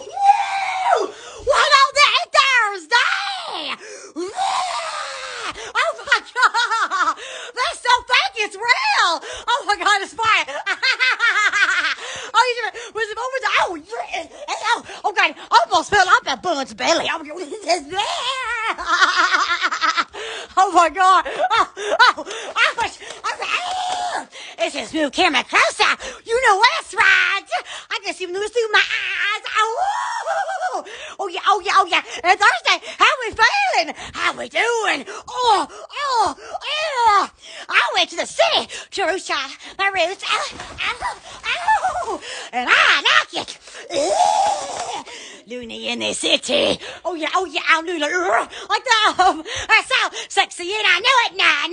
Woo! What on that Thursday? Oh my God! That's so fake, it's real! Oh my God, it's fine! Oh, you was it over the oh God, I almost fell off that bun's belly. Oh my God! It's a smooth camera closer. You know that's right. I can see news through my eyes. Oh yeah, oh yeah, oh yeah. And Thursday, how we feeling? How we doing? Oh. I went to the city to roost my roots. And I like it. Looney in the city. Oh yeah, I'm Looney. Like that. That's so sexy and I know it. Nah.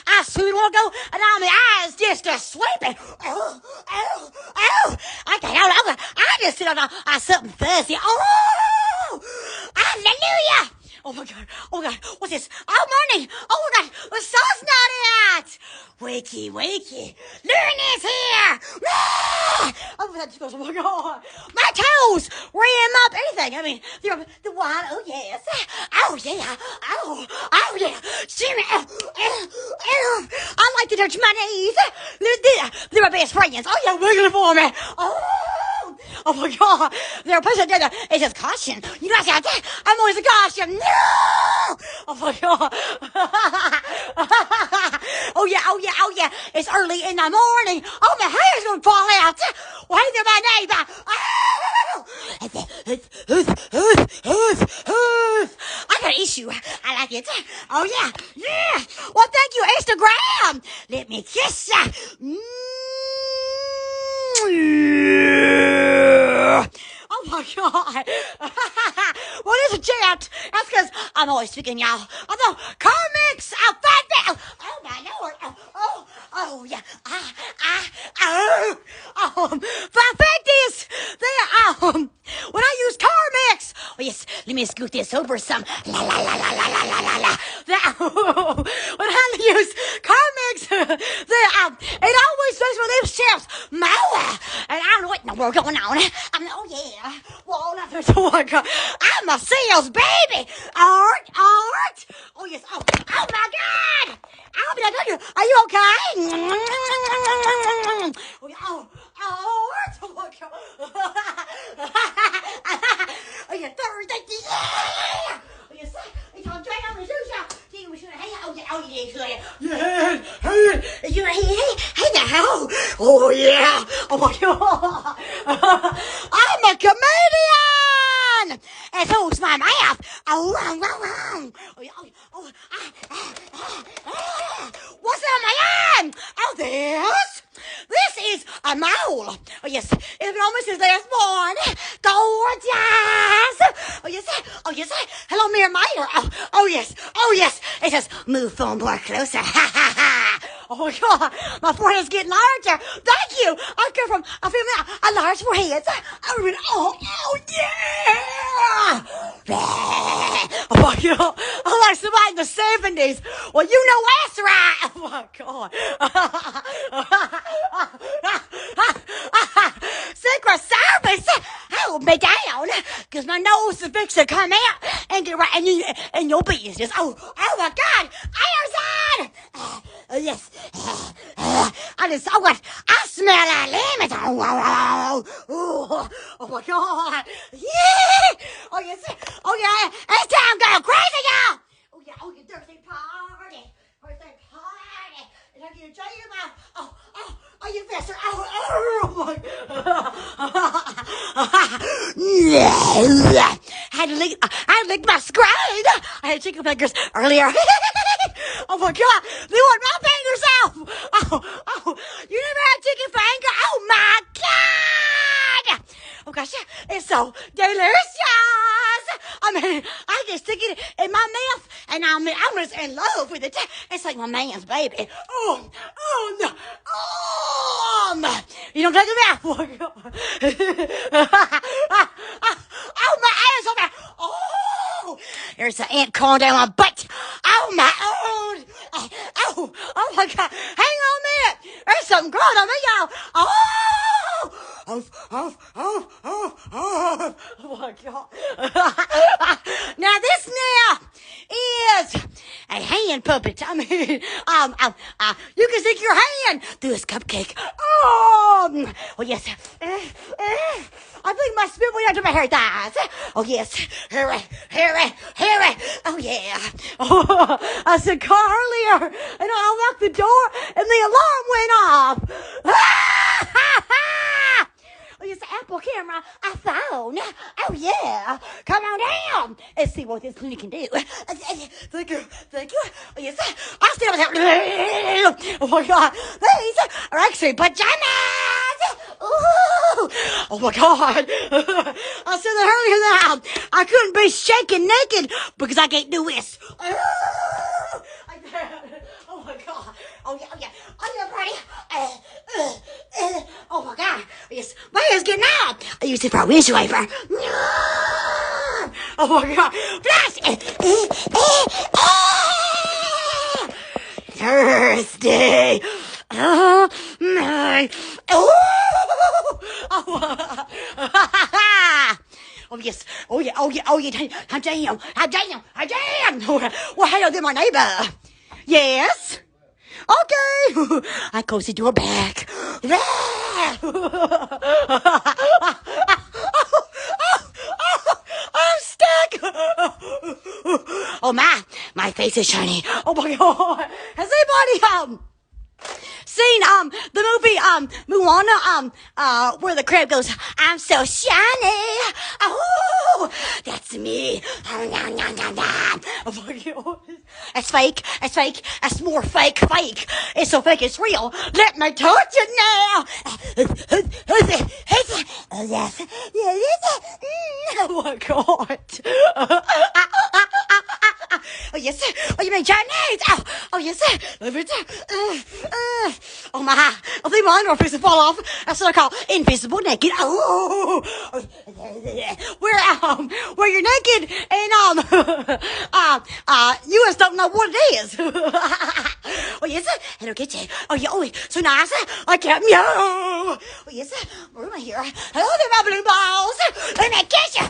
I soon will go, and all my eyes just sleeping. I just sit on something fuzzy. Oh, hallelujah. Oh my God, what's this? Oh, morning. Oh my God, the sun's not out. Wakey. Looney's here. Oh, that just goes, oh my God. My toes ram up anything. I mean, the wine, oh yes. Oh yeah. Oh yeah. Jimmy. I like to touch my knees. They're my best friends. Oh yeah, wiggling for me. Oh my God. They're pushing together. It says caution. You know what I'm always a caution. No. Oh my God. Oh yeah. It's early in the morning. Oh, my hair's gonna fall out. Wait till my neighbor. I got an issue. I like it. Oh yeah. Well, thank you, Instagram. Let me kiss ya. Oh my God. Well, there's a chant. That's because I'm always speaking, y'all. Although comics are fat. Oh my Lord. Oh yeah. Perfectis. When I use Carmex. Oh yes. Let me scoot this over some. La. When I use Carmex, it always makes my lips chaps. And I don't know what in the world going on. Oh yeah. Well, oh my God. I'm a sales baby. Art. Oh yes. Oh my God. Are you okay? Oh yeah. Art. Oh my God. Oh yeah. Thursday. Yeah. Oh yes. It's on train on the shoe shop. Hey now. Oh yeah. Oh my God. I'm a comedian. And who's my mouth? What's in my hand? Oh, this is a mole. Oh yes, it's been almost his last born. Gorgeous. Oh yes. Hello, Mirror Meyer. Oh yes. It says move phone more closer. Oh my God, my forehead's getting larger. Thank you. I come from a large forehead. Oh yeah. Oh my God, I'm like somebody in the 70s. Well, you know that's right. Oh my God. Secret Service, hold me down, cause my nose is fixing to come out and get right in your business. Oh my God, Arizona. Oh yes. I smell like lemons. Oh my God. Yeah. Oh yes. Oh yeah. It's time to go crazy, y'all. Oh yeah. Thursday party. And I get a jar in your mouth. Oh, you faster. Oh my. I had to lick my screen. I had chicken fingers earlier. Oh my God, they want my fingers off. Oh, you never had chicken finger? Oh my God. Oh gosh, it's so delicious. I mean, I can stick it in my mouth, and I'm just in love with it. It's like my man's baby. Oh no. You don't take it out. Oh my God. Oh my ass. Oh, there's an ant crawling down my butt. Oh my own. Oh my God. Hang on a minute. There's something growing on me, y'all. Oh, Oh my God. Now this is a hand puppet. I mean, you can stick your hand through this cupcake. Oh yes. I think my spit went out to my hair thighs. Oh yes. Hurry. Oh yeah. Oh, I said car earlier, and I unlocked the door, and the alarm went off. Oh, yes, Apple camera, I found. Oh, yeah. Come on down and see what this Looney can do. Thank you. Oh, yes, I'll stand up there. Oh, my God. These are actually pajamas. Ooh. Oh, my God. I said that earlier that I couldn't be shaking naked because I can't do this. Oh, my God. Oh, yeah. Are you ready? Oh, my God. Yes, my hair's getting out. I use it for a wish wiper. Oh, my God. Flash. Thursday. Oh, my. Oh, yes. Oh, yeah. How damn. Well, hello there, my neighbor. Yes? Okay. I close the door back. I'm stuck. Oh, my face is shiny. Oh, my God. Has anybody, seen the movie Moana where the crab goes, I'm so shiny. Oh, that's me. Oh my God. It's fake. It's more fake. It's so fake it's real. Let me touch it now. Oh yes. Oh my God. Oh yes. Oh, you mean Chinese? Oh yes. Oh my! I think my underwear is fall off. That's what I call invisible naked. Oh, where you're naked and you just don't know what it is. Oh yes, and I'll get you. Oh yeah, oh so nice. I can't. Oh yes, where am I here? Oh, they're my blue balls. Let me kiss you.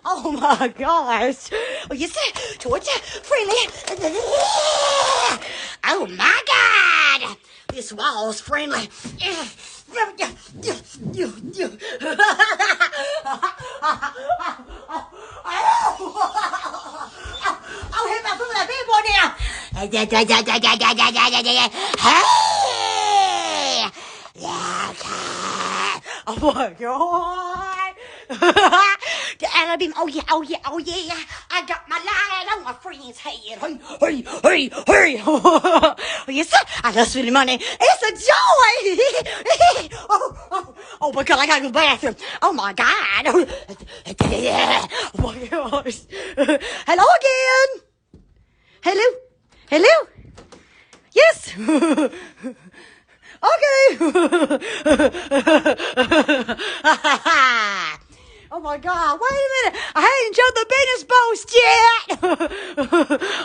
Oh my gosh. Oh yes, Georgia, friendly. Oh my God! This wall's friendly. Oh, hit my foot with that big boy now. Hey! Yeah. Oh my God. And I've been, oh yeah. I got my light on my friend's head. Hey. Oh yes, I love spending money. It's a joy. Oh my God, I gotta go to the bathroom. Oh my God. Oh my gosh. Hello again. Hello. Yes. Okay. Oh my God, wait a minute. I hadn't showed the business post yet.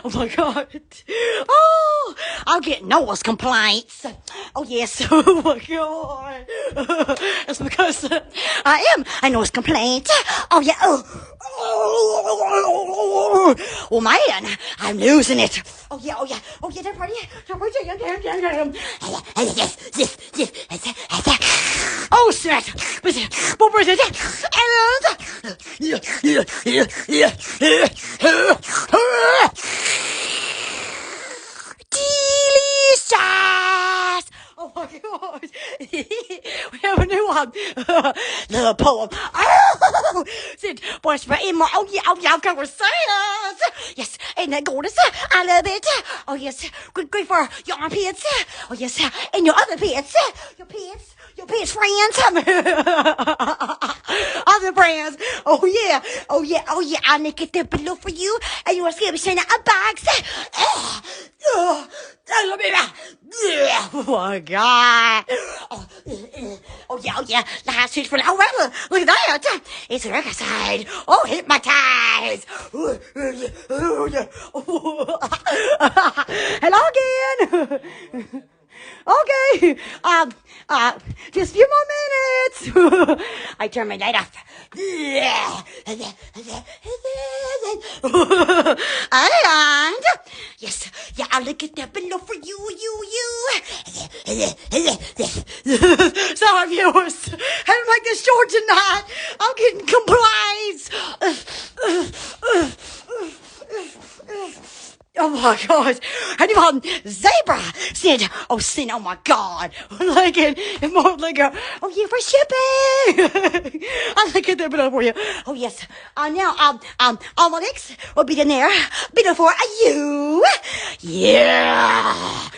Oh my God. Oh, I'll get Noah's complaints. Oh yes. Oh my God. It's because I am a Noah's complaint. Oh yeah. Oh man, I'm losing it. Oh yeah. That party. Oh snap. What was it? Delicious! Oh my gosh. We have a new one. The poem. Oh, said, boys, for in my, oh yeah, I've got recitals. Yes, ain't that gorgeous? I love it. Oh yes, good for your armpits. Oh yes, and your other pits. Your pits friends. Other friends. Oh yeah. I make it there below for you, and you want to be saying a box. Oh my God. Oh yeah. Last sweet for oh well, look at that. It's a record side. Oh, hypnotized. Hello again. Okay. Just a few more minutes. I turn my light off. And yes, yeah, I'll look at that below for you. Sorry, viewers. I don't like this short tonight. I'm getting complaints. Oh my gosh. And Zebra said, oh my God. Like it, and more like, oh yeah, for shipping. I'll look at that below for you. Oh yes. Now, Alex will be in there, below for you. Yeah.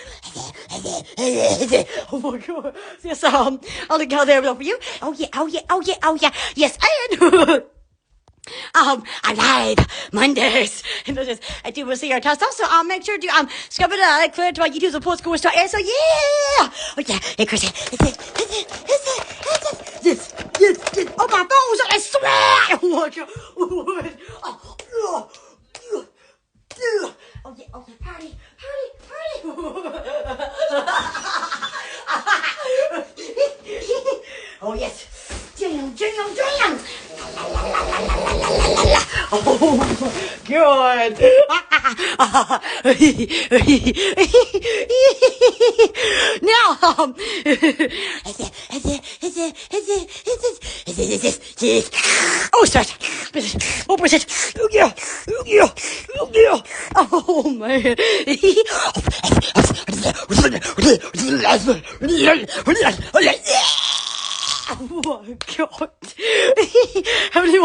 Oh my God. Yes, I'll look out there below for you. Oh yeah. Yes, and I live Mondays. And I do see our test. Also, I'll make sure to scrub it up, clear to my YouTube support school start. So yeah. Oh yeah. Hey, Chris. Yes. Oh my phone's I swear. Oh my God. Oh yeah. Party. Oh yes. Jam. Oh, good. Now, oh, sorry. What was it? Oh, yeah. Oh, man. Oh my God. How many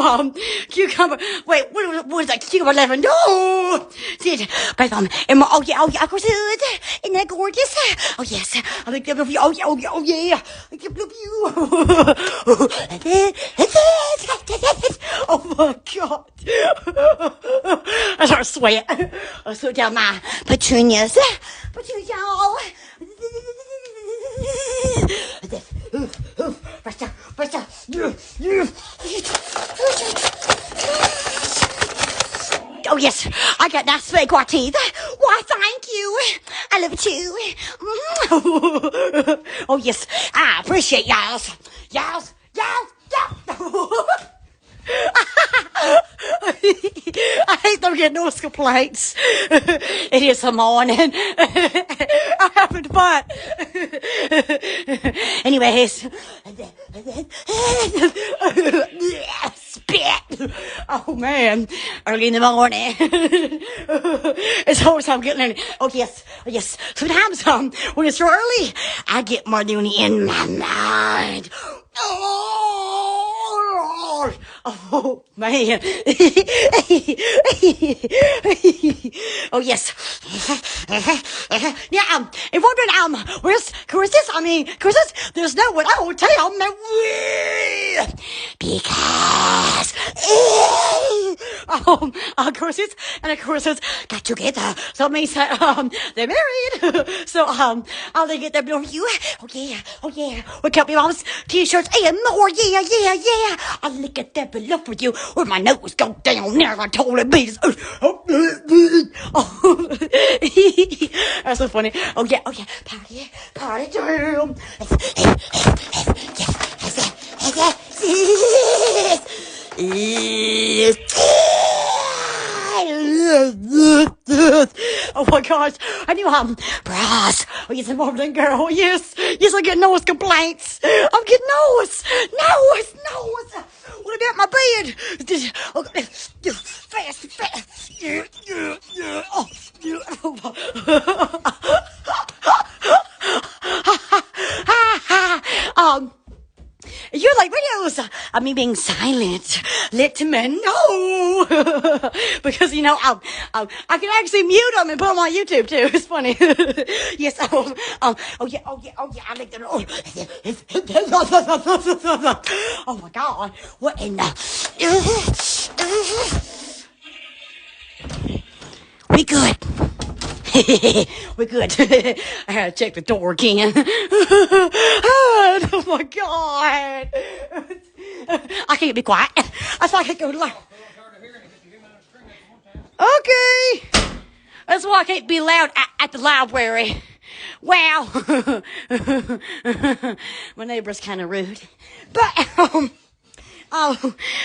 cucumber? Wait, what was that? Cucumber 11? No! See it? But oh yeah, of course it is. Isn't that gorgeous? Oh yes. I like that blue. Oh yeah. I like that blue. Oh my God. I start sweating. I slow down my petunias. Oh yes, I got nice fake white teeth. Why, thank you. I love it too. Oh yes, I appreciate y'all. I hate them getting those complaints. It is the morning. I haven't fun. Anyways. Spit. Oh man. Early in the morning. It's always time getting in. Oh yes. Sometimes when it's early, I get more Looney in my mind. Oh man. Oh yes. Yeah, and wondering where's Christmas? Christmas, there's no one. Oh, tell me because Christmas and Christmas got together. So it means that they're married. So I'll get that bill for you. Oh yeah. We got me mom's t-shirts and more. Yeah. I'll look at that below for you where my nose go down there. I totally beat it. Oh, that's so funny. Oh yeah. Party time. Oh my gosh, I knew brass. Oh yes, I'm more than girl. Yes, I get nose complaints. I'm getting nose. What about my bed? Fast. You're like videos. Being silent. Let me know. Because, I can actually mute them and put them on YouTube too. It's funny. Yes. Oh yeah. I like that. Oh my God. What in the... We good. We're good. I had to check the door again. Oh my God. I can't be quiet. I thought I could go loud. Okay. That's why I can't be loud at the library. Wow. My neighbor's kind of rude. But, oh,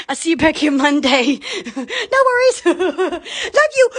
I'll see you back here Monday. No worries. Love you.